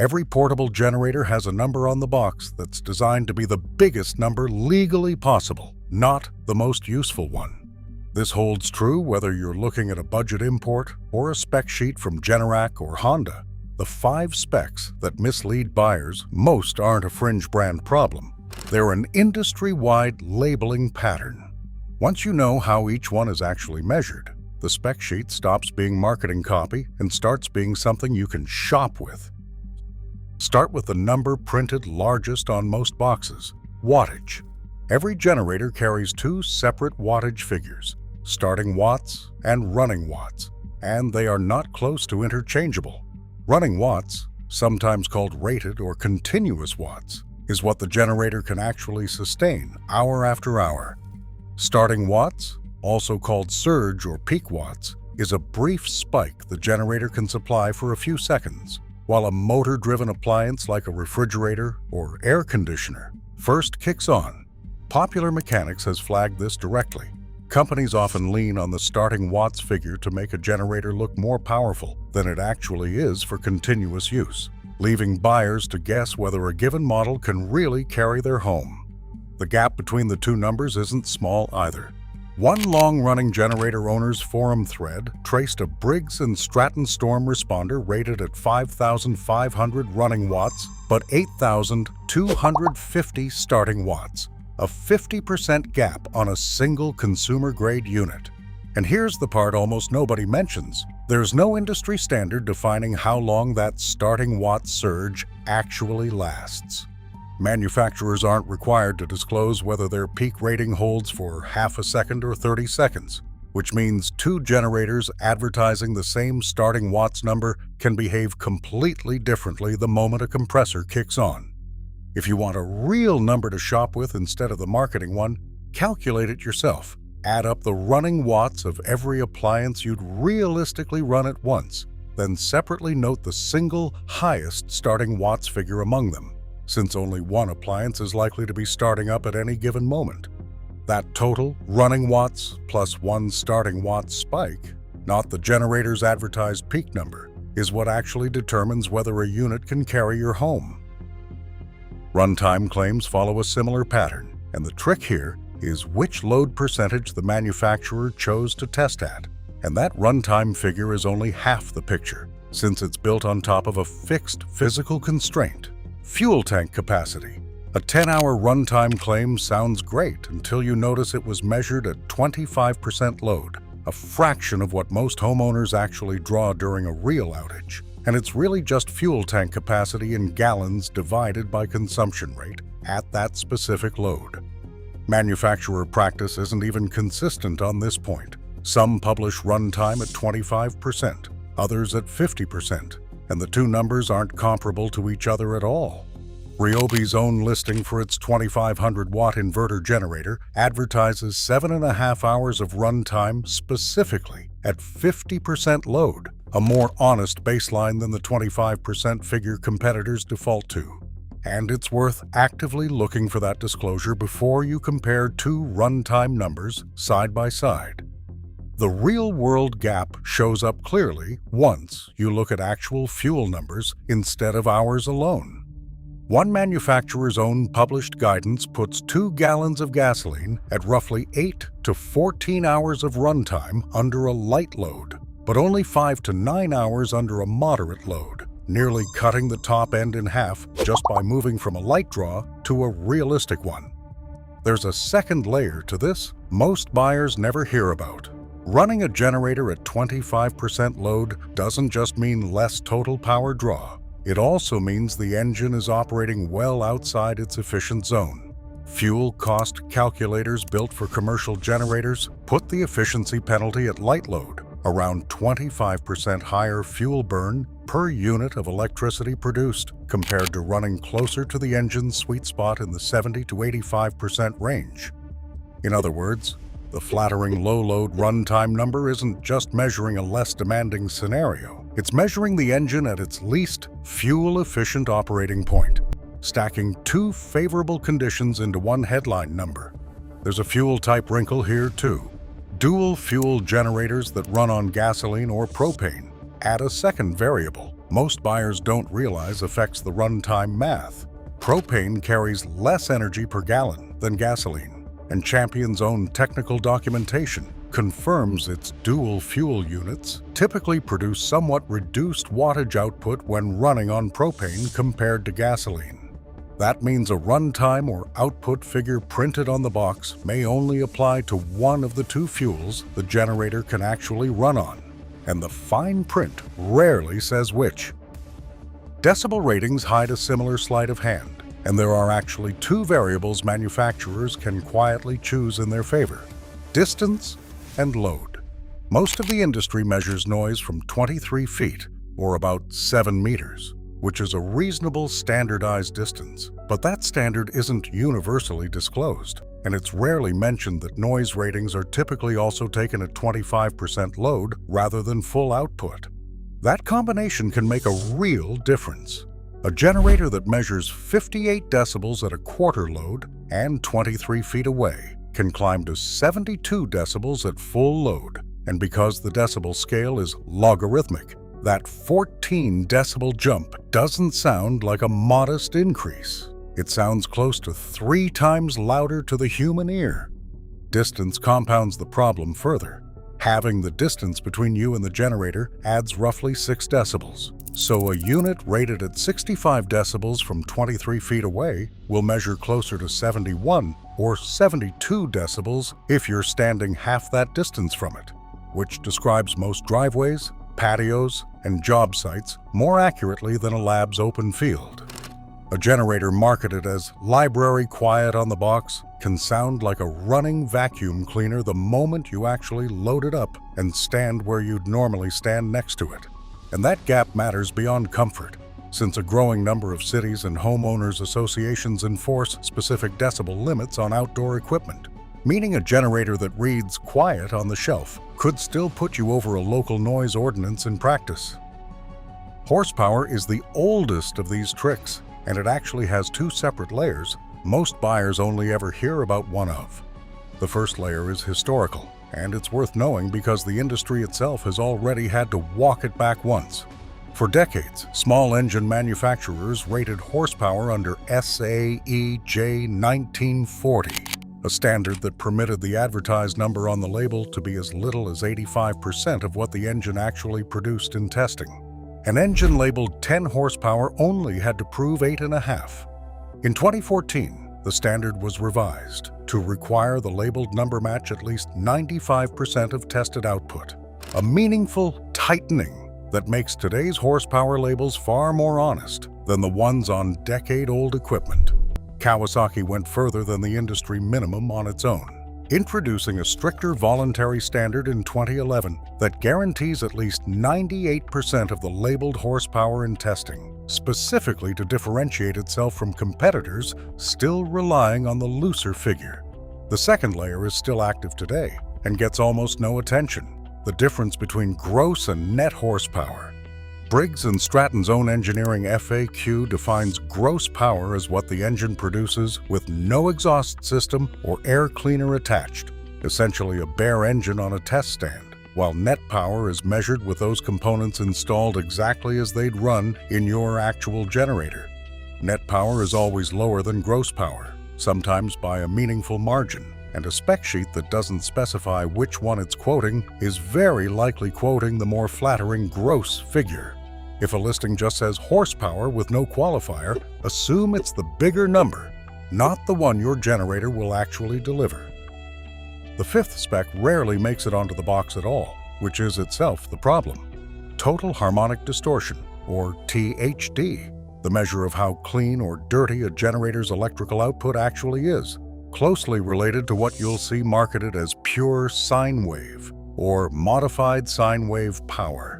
Every portable generator has a number on the box that's designed to be the biggest number legally possible, not the most useful one. This holds true whether you're looking at a budget import or a spec sheet from Generac or Honda. The 5 specs that mislead buyers most aren't a fringe brand problem. They're an industry-wide labeling pattern. Once you know how each one is actually measured, the spec sheet stops being marketing copy and starts being something you can shop with. Start with the number printed largest on most boxes, wattage. Every generator carries 2 separate wattage figures, starting watts and running watts, and they are not close to interchangeable. Running watts, sometimes called rated or continuous watts, is what the generator can actually sustain hour after hour. Starting watts, also called surge or peak watts, is a brief spike the generator can supply for a few seconds, while a motor-driven appliance like a refrigerator or air conditioner first kicks on. Popular Mechanics has flagged this directly. Companies often lean on the starting watts figure to make a generator look more powerful than it actually is for continuous use, leaving buyers to guess whether a given model can really carry their home. The gap between the two numbers isn't small either. One long-running generator owners forum thread traced a Briggs & Stratton storm responder rated at 5,500 running watts, but 8,250 starting watts, a 50% gap on a single consumer-grade unit. And here's the part almost nobody mentions. There's no industry standard defining how long that starting watt surge actually lasts. Manufacturers aren't required to disclose whether their peak rating holds for half a second or 30 seconds, which means 2 generators advertising the same starting watts number can behave completely differently the moment a compressor kicks on. If you want a real number to shop with instead of the marketing one, calculate it yourself. Add up the running watts of every appliance you'd realistically run at once, then separately note the single highest starting watts figure among them, since only one appliance is likely to be starting up at any given moment. That total running watts plus 1 starting watts spike, not the generator's advertised peak number, is what actually determines whether a unit can carry your home. Runtime claims follow a similar pattern, and the trick here is which load percentage the manufacturer chose to test at. And that runtime figure is only half the picture, since it's built on top of a fixed physical constraint: fuel tank capacity. A 10-hour runtime claim sounds great until you notice it was measured at 25% load, a fraction of what most homeowners actually draw during a real outage. And it's really just fuel tank capacity in gallons divided by consumption rate at that specific load. Manufacturer practice isn't even consistent on this point. Some publish runtime at 25%, others at 50%, and the two numbers aren't comparable to each other at all. Ryobi's own listing for its 2,500-watt inverter generator advertises 7.5 hours of runtime specifically at 50% load, a more honest baseline than the 25% figure competitors default to. And it's worth actively looking for that disclosure before you compare 2 runtime numbers side by side. The real-world gap shows up clearly once you look at actual fuel numbers instead of hours alone. One manufacturer's own published guidance puts 2 gallons of gasoline at roughly 8 to 14 hours of runtime under a light load, but only 5 to 9 hours under a moderate load, nearly cutting the top end in half just by moving from a light draw to a realistic one. There's a second layer to this most buyers never hear about. Running a generator at 25% load doesn't just mean less total power draw. It also means the engine is operating well outside its efficient zone. Fuel cost calculators built for commercial generators put the efficiency penalty at light load, around 25% higher fuel burn per unit of electricity produced, compared to running closer to the engine's sweet spot in the 70 to 85% range. In other words, the flattering low-load runtime number isn't just measuring a less demanding scenario. It's measuring the engine at its least fuel-efficient operating point, stacking 2 favorable conditions into one headline number. There's a fuel type wrinkle here too. Dual fuel generators that run on gasoline or propane add a second variable. most buyers don't realize affects the runtime math. Propane carries less energy per gallon than gasoline, and Champion's own technical documentation confirms its dual fuel units typically produce somewhat reduced wattage output when running on propane compared to gasoline. That means a runtime or output figure printed on the box may only apply to one of the two fuels the generator can actually run on, and the fine print rarely says which. Decibel ratings hide a similar sleight of hand, and there are actually two variables manufacturers can quietly choose in their favor: distance and load. Most of the industry measures noise from 23 feet, or about 7 meters, which is a reasonable standardized distance. But that standard isn't universally disclosed, and it's rarely mentioned that noise ratings are typically also taken at 25% load rather than full output. That combination can make a real difference. A generator that measures 58 decibels at a quarter load and 23 feet away can climb to 72 decibels at full load, and because the decibel scale is logarithmic, that 14 decibel jump doesn't sound like a modest increase. It sounds close to 3 times louder to the human ear. Distance compounds the problem further. Having the distance between you and the generator adds roughly 6 decibels. So a unit rated at 65 decibels from 23 feet away will measure closer to 71 or 72 decibels if you're standing half that distance from it, which describes most driveways, patios, and job sites more accurately than a lab's open field. A generator marketed as library quiet on the box can sound like a running vacuum cleaner the moment you actually load it up and stand where you'd normally stand next to it. And that gap matters beyond comfort, since a growing number of cities and homeowners associations enforce specific decibel limits on outdoor equipment, meaning a generator that reads quiet on the shelf could still put you over a local noise ordinance in practice. Horsepower is the oldest of these tricks, and it actually has 2 separate layers most buyers only ever hear about one of. The first layer is historical, and it's worth knowing because the industry itself has already had to walk it back once. For decades, small engine manufacturers rated horsepower under SAEJ 1940, a standard that permitted the advertised number on the label to be as little as 85% of what the engine actually produced in testing. An engine labeled 10 horsepower only had to prove 8.5. In 2014, the standard was revised to require the labeled number match at least 95% of tested output, a meaningful tightening that makes today's horsepower labels far more honest than the ones on decade-old equipment. Kawasaki went further than the industry minimum on its own, introducing a stricter voluntary standard in 2011 that guarantees at least 98% of the labeled horsepower in testing, specifically to differentiate itself from competitors still relying on the looser figure. The second layer is still active today and gets almost no attention: the difference between gross and net horsepower. Briggs & Stratton's own engineering FAQ defines gross power as what the engine produces with no exhaust system or air cleaner attached, essentially a bare engine on a test stand, while net power is measured with those components installed exactly as they'd run in your actual generator. Net power is always lower than gross power, sometimes by a meaningful margin, and a spec sheet that doesn't specify which one it's quoting is very likely quoting the more flattering gross figure. If a listing just says horsepower with no qualifier, assume it's the bigger number, not the one your generator will actually deliver. The fifth spec rarely makes it onto the box at all, which is itself the problem: total harmonic distortion, or THD, the measure of how clean or dirty a generator's electrical output actually is, closely related to what you'll see marketed as pure sine wave or modified sine wave power.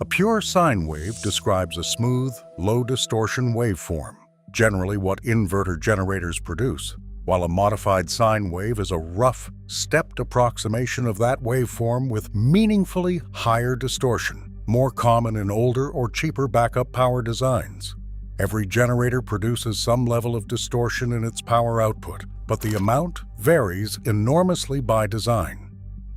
A pure sine wave describes a smooth, low distortion waveform, generally what inverter generators produce, while a modified sine wave is a rough, stepped approximation of that waveform with meaningfully higher distortion, more common in older or cheaper backup power designs. Every generator produces some level of distortion in its power output, but the amount varies enormously by design.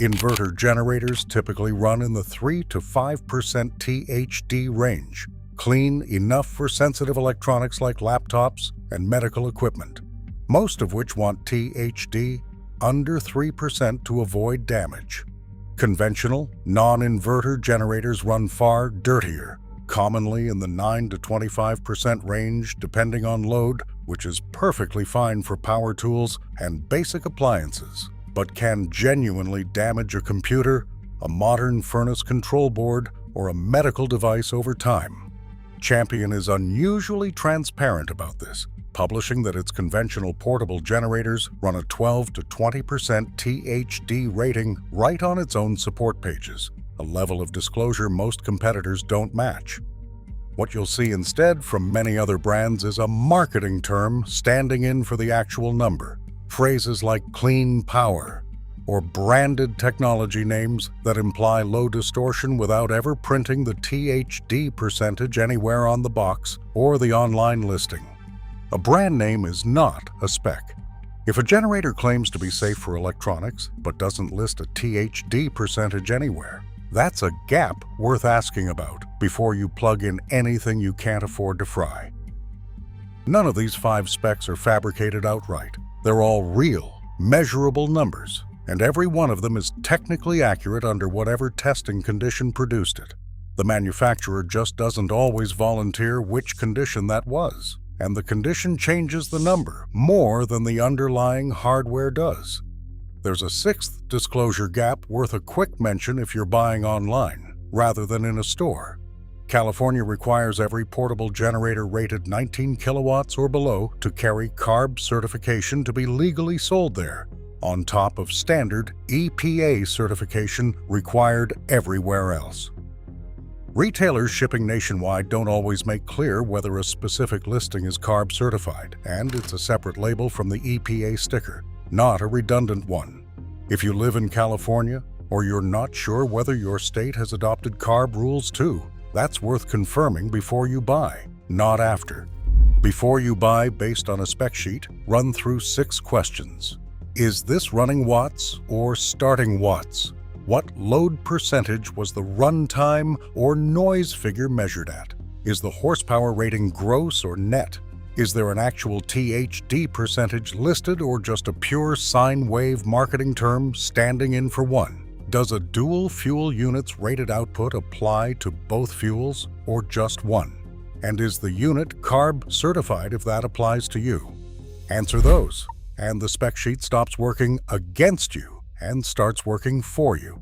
Inverter generators typically run in the 3 to 5% THD range, clean enough for sensitive electronics like laptops and medical equipment, most of which want THD under 3% to avoid damage. Conventional, non-inverter generators run far dirtier, commonly in the 9 to 25% range depending on load, which is perfectly fine for power tools and basic appliances, but can genuinely damage a computer, a modern furnace control board, or a medical device over time. Champion is unusually transparent about this, publishing that its conventional portable generators run a 12 to 20% THD rating right on its own support pages, a level of disclosure most competitors don't match. What you'll see instead from many other brands is a marketing term standing in for the actual number, phrases like clean power, or branded technology names that imply low distortion without ever printing the THD percentage anywhere on the box or the online listing. A brand name is not a spec. If a generator claims to be safe for electronics but doesn't list a THD percentage anywhere, that's a gap worth asking about before you plug in anything you can't afford to fry. None of these 5 specs are fabricated outright. They're all real, measurable numbers, and every one of them is technically accurate under whatever testing condition produced it. The manufacturer just doesn't always volunteer which condition that was, and the condition changes the number more than the underlying hardware does. There's a 6th disclosure gap worth a quick mention if you're buying online, rather than in a store. California requires every portable generator rated 19 kilowatts or below to carry CARB certification to be legally sold there, on top of standard EPA certification required everywhere else. Retailers shipping nationwide don't always make clear whether a specific listing is CARB certified, and it's a separate label from the EPA sticker, not a redundant one. If you live in California, or you're not sure whether your state has adopted CARB rules too, that's worth confirming before you buy, not after. Before you buy based on a spec sheet, run through 6 questions. Is this running watts or starting watts? What load percentage was the runtime or noise figure measured at? Is the horsepower rating gross or net? Is there an actual THD percentage listed or just a pure sine wave marketing term standing in for one? Does a dual fuel unit's rated output apply to both fuels or just one? And is the unit CARB certified if that applies to you? Answer those, and the spec sheet stops working against you and starts working for you.